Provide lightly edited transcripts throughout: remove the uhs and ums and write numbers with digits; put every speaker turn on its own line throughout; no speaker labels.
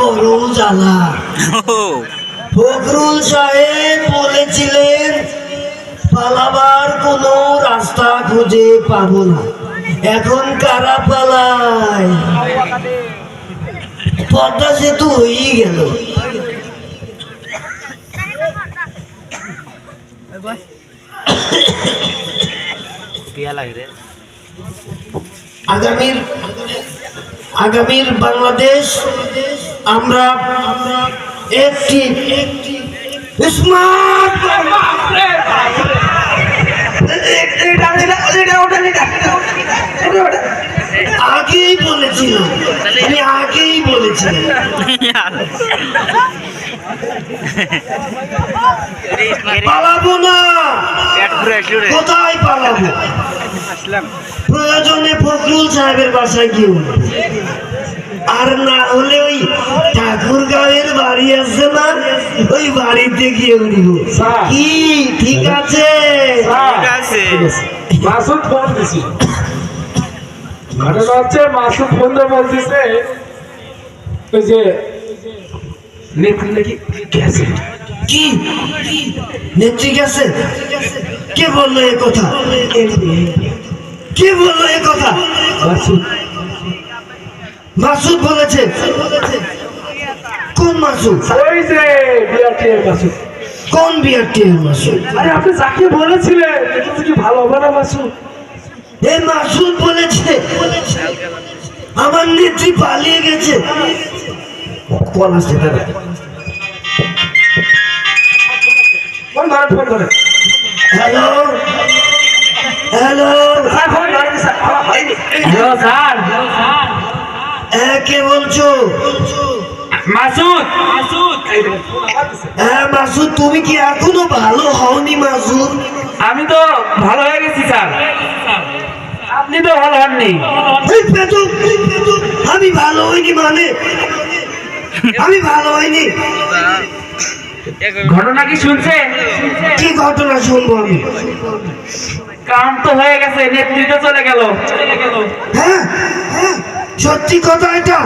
বড় জ্বালা। ফখরুল সাহেব বলেছিলেন পালাবার কোনো রাস্তা খুঁজে পাবো না, এখন কারা পালায়? পদ্মা সেতু হয়েই গেল। আগামীর বাংলাদেশ আমরা একটি স্মার্ট আগেই বলেছিলাম, আমি আগেই বলেছিলাম পালাবো না। কোথায় পালাবো? প্রয়োজনে ফখরুল সাহেবের বাসায় গিয়ে, আর না হলে ওই ঠাকুরগাঁওয়ের বাড়ি আছে না, ওই বাড়িতে গিয়ে উঠব। কি ঠিক আছে?
মাসুদ ফোন দিছি, ঘটনা হচ্ছে মাসুদ ফোন দিয়ে বলতেছে ওই যে নেত্রী নাকি গেছে।
কি নেত্রী গেছে? কে বললো এ কথা? কে বললো এ কথা?
মাসুদ
মাসুদ বলেছে? কোন মাসুদ?
ওই যে বিআরটিএর মাসুদ।
কোন বিআরটি মাসুদ?
আরে আপনি যাকে বলেছিলেন এটা কি ভালো হবে না মাসুদ?
এই মাসুদ বলেছে আমার নেত্রী পালিয়ে গেছে। কল আসছে দাদা,
ফোন ধরে ফোন ধরে।
হ্যালো হ্যালো
হ্যালো স্যার,
হ্যাঁ কে বলছো?
মাসুদ।
হ্যাঁ মাসুদ, তুমি কি এখনো ভালো হওনি মাসুদ?
আমি তো ভালো হয়ে গেছি স্যার, আপনি তো ভালো হননি।
আমি ভালো হইনি মানে? আমি ভালো হইনি?
ঘটনা কি শুনছেন?
কি ঘটনা শুনবো আমি?
কাম তো হয়ে গেছে, নেতৃত্ব চলে গেল।
হ্যাঁ হ্যাঁ, সত্যি কথা এটা?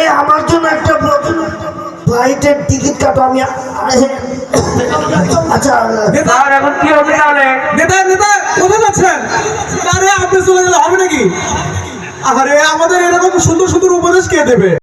এই আমার জন্য একটা ফ্লাইটের টিকিট কাটো। আমি আচ্ছা
স্যার এখন কি হবে তাহলে?
নেতা নেতা কোথায় যাচ্ছেন? আরে আপনি চলে গেলে হবে নাকি? আরে আমাদের এরকম সুন্দর সুন্দর উপদেশ কে দেবে?